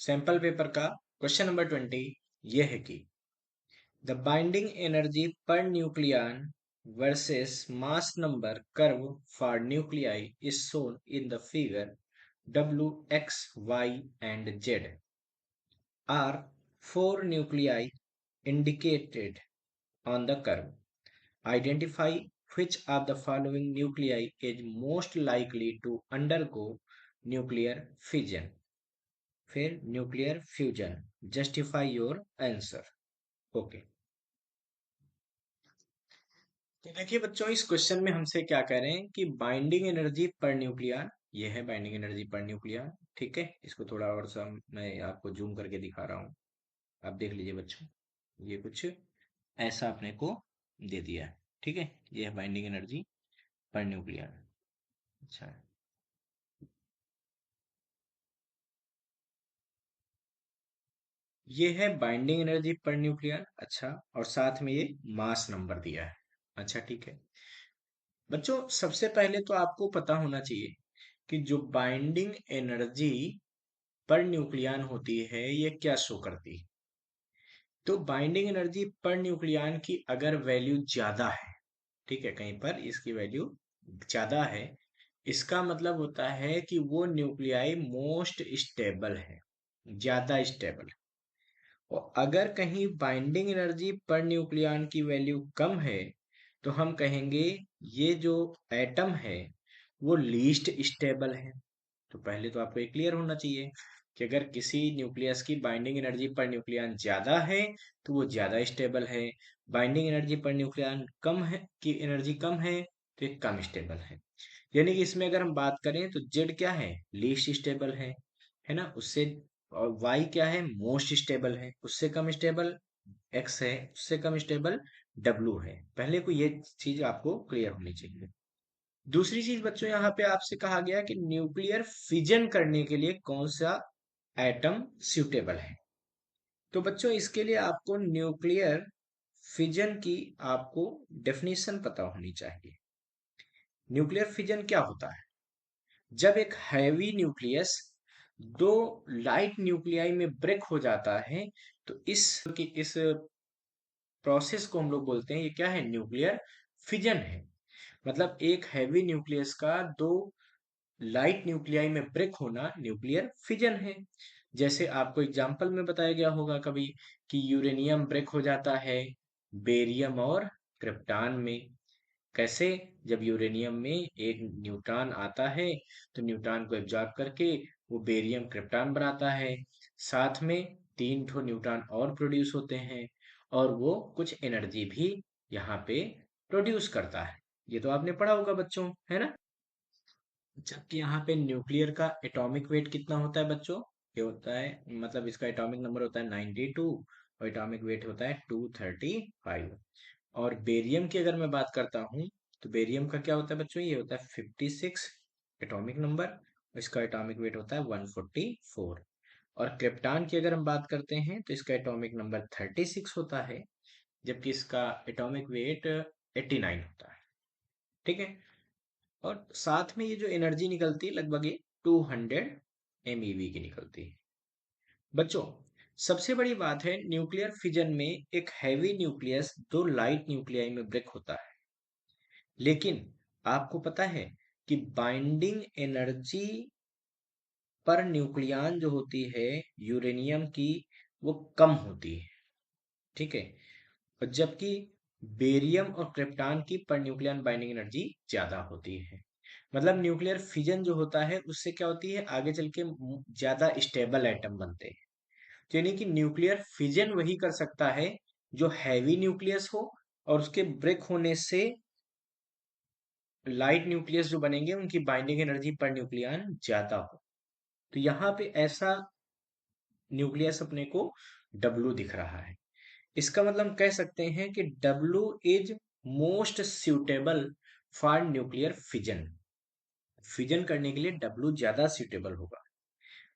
Sample paper का question number 20 ये है कि the binding energy per nucleon versus mass number curve for nuclei is shown in the figure W, X, Y and Z are four nuclei indicated on the curve. Identify which of the following nuclei is most likely to undergo nuclear fission. फिर nuclear fusion justify your answer. Okay, तो देखिए बच्चों, इस question में हमसे क्या कह रहे हैं कि बाइंडिंग एनर्जी पर न्यूक्लियन, ये है बाइंडिंग एनर्जी पर न्यूक्लियन। ठीक है, इसको थोड़ा और सा मैं आपको जूम करके दिखा रहा हूँ, आप देख लीजिए बच्चों। ये कुछ ऐसा अपने को दे दिया है। ठीक है, ये है बाइंडिंग एनर्जी पर न्यूक्लियन। अच्छा, ये है बाइंडिंग एनर्जी पर न्यूक्लियन। अच्छा, और साथ में ये मास नंबर दिया है। अच्छा ठीक है बच्चों, सबसे पहले तो आपको पता होना चाहिए कि जो बाइंडिंग एनर्जी पर न्यूक्लियन होती है ये क्या शो करती है। तो बाइंडिंग एनर्जी पर न्यूक्लियन की अगर वैल्यू ज्यादा है, ठीक है, कहीं पर इसकी वैल्यू ज्यादा है, इसका मतलब होता है कि वो न्यूक्लियाई मोस्ट स्टेबल है, ज्यादा स्टेबल। और अगर कहीं बाइंडिंग एनर्जी पर न्यूक्लियन की वैल्यू कम है तो हम कहेंगे ये जो एटम है वो लीस्ट स्टेबल है। तो पहले तो आपको ये क्लियर होना चाहिए कि अगर किसी न्यूक्लियस की बाइंडिंग एनर्जी पर न्यूक्लियन ज्यादा है तो वो ज्यादा स्टेबल है। बाइंडिंग एनर्जी पर न्यूक्लियन कम है की एनर्जी कम है तो ये कम स्टेबल है। यानी कि इसमें अगर हम बात करें तो जेड क्या है, लीस्ट स्टेबल है ना, उससे। और वाई क्या है, मोस्ट स्टेबल है, उससे कम स्टेबल एक्स है, उससे कम स्टेबल डब्लू है। पहले को ये चीज आपको क्लियर होनी चाहिए। दूसरी चीज बच्चों, यहाँ पे आपसे कहा गया कि न्यूक्लियर फिजन करने के लिए कौन सा एटम सूटेबल है। तो बच्चों, इसके लिए आपको न्यूक्लियर फिजन की आपको डेफिनेशन पता होनी चाहिए। न्यूक्लियर फिजन क्या होता है? जब एक हैवी न्यूक्लियस दो लाइट न्यूक्लियाई में ब्रेक हो जाता है तो इस प्रोसेस को हम लोग बोलते हैं, ये क्या है, न्यूक्लियर फिजन है। मतलब एक हैवी न्यूक्लियस का दो लाइट न्यूक्लियाई में ब्रेक होना न्यूक्लियर फिजन है। जैसे आपको एग्जांपल में बताया गया होगा कभी कि यूरेनियम ब्रेक हो जाता है बेरियम और क्रिप्टॉन में। कैसे? जब यूरेनियम में एक न्यूट्रॉन आता है तो न्यूट्रॉन को एब्जॉर्ब करके वो बेरियम क्रिप्टॉन बनाता है। साथ में तीन ठो न्यूट्रॉन और प्रोड्यूस होते हैं और वो कुछ एनर्जी भी यहाँ पे प्रोड्यूस करता है। ये तो आपने पढ़ा होगा बच्चों, है ना। जबकि यहाँ पे न्यूक्लियर का एटॉमिक वेट कितना होता है बच्चों? ये होता है, मतलब इसका एटॉमिक नंबर होता है 92 और एटॉमिक वेट होता है 235। और बेरियम की अगर मैं बात करता हूँ तो बेरियम का क्या होता है बच्चों? ये होता है 56 एटॉमिक नंबर, इसका एटॉमिक वेट होता है 144। और क्रिप्टॉन की अगर हम बात करते हैं तो इसका एटॉमिक नंबर 36 होता है, जबकि इसका एटॉमिक वेट 89 होता है। ठीक है, और साथ में ये जो एनर्जी निकलती है लगभग ये 200 MeV की निकलती है। बच्चों, सबसे बड़ी बात है न्यूक्लियर फिजन में एक हैवी न्यूक्लियस दो लाइट न्यूक्लियाई में ब्रेक होता है, लेकिन आपको पता है कि बाइंडिंग एनर्जी पर न्यूक्लियन जो होती है यूरेनियम की वो कम होती है। ठीक है, और जबकि बेरियम और क्रिप्टॉन की पर न्यूक्लियन बाइंडिंग एनर्जी ज्यादा होती है। मतलब न्यूक्लियर फिजन जो होता है उससे क्या होती है, आगे चल के ज्यादा स्टेबल एटम बनते हैं। तो यानी कि न्यूक्लियर फिजन वही कर सकता है जो हैवी न्यूक्लियस हो और उसके ब्रेक होने से लाइट न्यूक्लियस जो बनेंगे उनकी बाइंडिंग एनर्जी पर न्यूक्लियन ज्यादा हो। तो यहाँ पे ऐसा न्यूक्लियस अपने को डब्लू दिख रहा है। इसका मतलब हम कह सकते हैं कि W is most suitable for nuclear fission. Fission करने के लिए डब्लू ज्यादा सुटेबल होगा।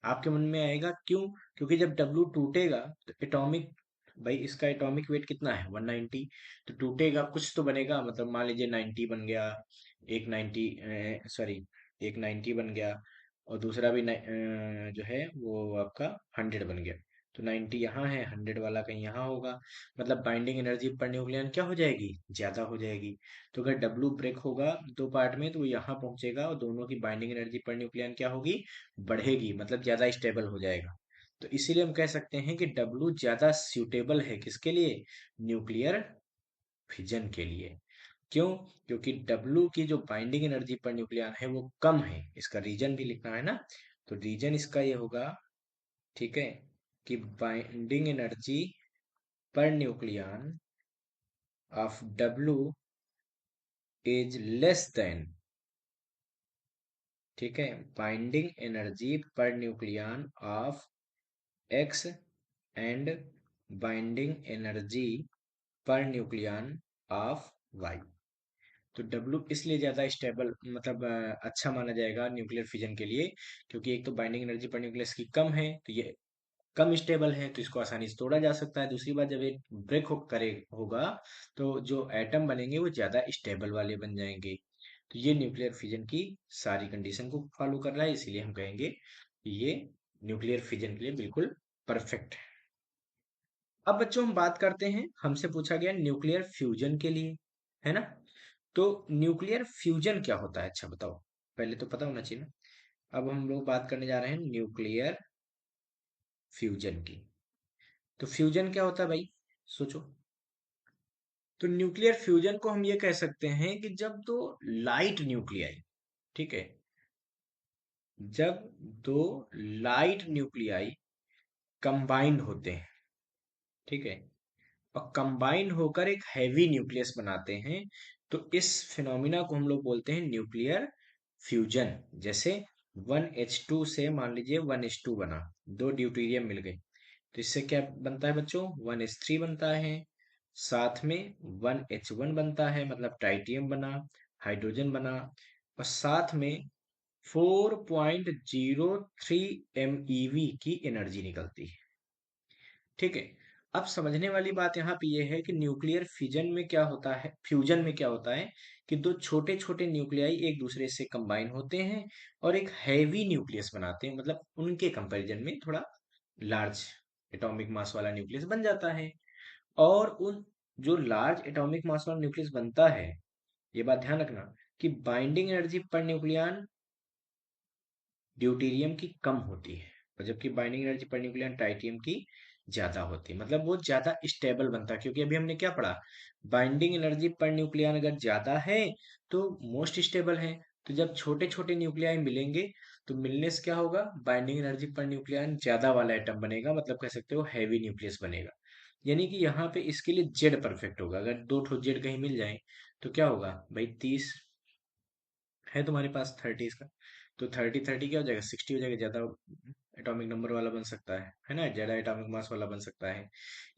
आपके मन में आएगा क्यों? क्योंकि जब डब्लू टूटेगा तो एटॉमिक, भाई इसका एटॉमिक वेट कितना है 190, तो टूटेगा कुछ तो बनेगा। मतलब मान लीजिए 90 बन गया, एक 90 सॉरी एक 90 बन गया, और दूसरा भी जो है वो आपका 100 बन गया। तो 90 यहाँ है, 100 वाला कहीं यहाँ होगा। मतलब बाइंडिंग एनर्जी पर न्यूक्लियन क्या हो जाएगी, ज्यादा हो जाएगी। तो अगर डब्लू ब्रेक होगा दो पार्ट में तो वो यहाँ पहुंचेगा और दोनों की बाइंडिंग एनर्जी पर न्यूक्लियन क्या होगी, बढ़ेगी, मतलब ज्यादा स्टेबल हो जाएगा। तो इसीलिए हम कह सकते हैं कि डब्लू ज्यादा सूटेबल है किसके लिए, न्यूक्लियर फिजन के लिए। क्यों? क्योंकि डब्लू की जो बाइंडिंग एनर्जी पर न्यूक्लियन है वो कम है। इसका रीजन भी लिखना है ना। तो रीजन इसका ये होगा, ठीक है, कि binding energy per nucleon of W is less than, ठीक है, binding energy per nucleon of X and binding energy per nucleon of Y. तो डब्लू इसलिए ज्यादा स्टेबल, मतलब अच्छा माना जाएगा न्यूक्लियर फिजन के लिए, क्योंकि एक तो बाइंडिंग एनर्जी पर न्यूक्लियस की कम है तो ये कम स्टेबल है, तो इसको आसानी से तोड़ा जा सकता है। दूसरी बात, जब ये ब्रेक हो करे होगा तो जो एटम बनेंगे वो ज्यादा स्टेबल वाले बन जाएंगे। तो ये न्यूक्लियर फिजन की सारी कंडीशन को फॉलो कर रहा है, इसीलिए हम कहेंगे कि ये न्यूक्लियर फिजन के लिए बिल्कुल परफेक्ट है। अब बच्चों हम बात करते हैं, हमसे पूछा गया न्यूक्लियर फ्यूजन के लिए, है ना। तो न्यूक्लियर फ्यूजन क्या होता है, अच्छा बताओ, पहले तो पता होना चाहिए ना। अब हम लोग बात करने जा रहे हैं न्यूक्लियर फ्यूजन की। तो फ्यूजन क्या होता है भाई, सोचो। तो न्यूक्लियर फ्यूजन को हम ये कह सकते हैं कि जब दो लाइट न्यूक्लियाई, ठीक है, जब दो लाइट न्यूक्लियाई कंबाइंड होते हैं, ठीक है, और कंबाइन होकर एक हैवी न्यूक्लियस बनाते हैं, तो इस फिनोमिना को हम लोग बोलते हैं न्यूक्लियर फ्यूजन। जैसे 1H2 से मान लीजिए 1H2 बना, दो ड्यूटेरियम मिल गए, तो इससे क्या बनता है बच्चों, 1H3 बनता है, साथ में 1H1 बनता है, मतलब ट्राइटियम बना, हाइड्रोजन बना, और साथ में 4.03 MeV की एनर्जी निकलती है, ठीक है। अब समझने वाली बात यहाँ पे ये है कि न्यूक्लियर फिजन में क्या होता है, फ्यूजन में क्या होता है, कि दो छोटे छोटे न्यूक्लियाई एक दूसरे से कंबाइन होते हैं और एक हैवी न्यूक्लियस बनाते हैं, मतलब उनके कंपैरिजन में थोड़ा लार्ज एटॉमिक मास वाला न्यूक्लियस बन जाता है। और उन जो लार्ज एटॉमिक मास वाला न्यूक्लियस बनता है, ये बात ध्यान रखना कि binding energy per nucleon deuterium की कम होती है, और जबकि binding energy per nucleon tritium की ज्यादा होती है, मतलब वो ज्यादा स्टेबल बनता है। क्योंकि अभी हमने क्या पढ़ा, बाइंडिंग एनर्जी पर न्यूक्लियन अगर ज्यादा है तो मोस्ट स्टेबल है। तो जब छोटे छोटे न्यूक्लियाई मिलेंगे तो मिलने से क्या होगा, बाइंडिंग एनर्जी पर न्यूक्लियन ज्यादा वाला एटम बनेगा, मतलब कह सकते हो हैवी न्यूक्लियस बनेगा। यानी कि यहाँ पे इसके लिए जेड परफेक्ट होगा। अगर दो ठो जेड कहीं मिल जाए तो क्या होगा भाई, 30 है तुम्हारे पास, 30 इसका, तो 30 30 क्या हो जाएगा, 60 हो जाएगा, ज्यादा एटॉमिक नंबर वाला बन सकता है ना, ज्यादा एटॉमिक मास वाला बन सकता है।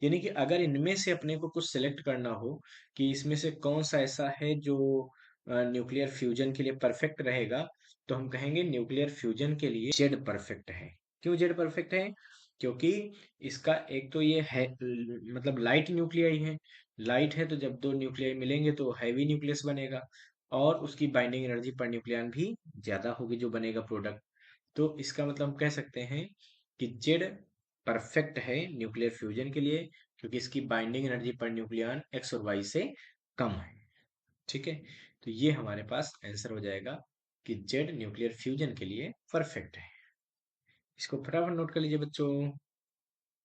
यानी कि अगर इनमें से अपने को कुछ सिलेक्ट करना हो कि इसमें से कौन सा ऐसा है जो न्यूक्लियर फ्यूजन के लिए परफेक्ट रहेगा, तो हम कहेंगे न्यूक्लियर फ्यूजन के लिए जेड परफेक्ट है। क्यों जेड परफेक्ट है? क्योंकि इसका एक तो ये है, मतलब लाइट न्यूक्लियाई है, लाइट है तो जब दो न्यूक्लियाई मिलेंगे तो हैवी न्यूक्लियस बनेगा, और उसकी बाइंडिंग एनर्जी पर न्यूक्लियन भी ज्यादा होगी जो बनेगा प्रोडक्ट। तो इसका मतलब हम कह सकते हैं कि जेड परफेक्ट है न्यूक्लियर फ्यूजन के लिए, क्योंकि इसकी binding energy per nucleon x और वाई से कम है, ठीक है। तो ये हमारे पास आंसर हो जाएगा कि जेड न्यूक्लियर फ्यूजन के लिए परफेक्ट है। इसको फटाफट नोट कर लीजिए बच्चों।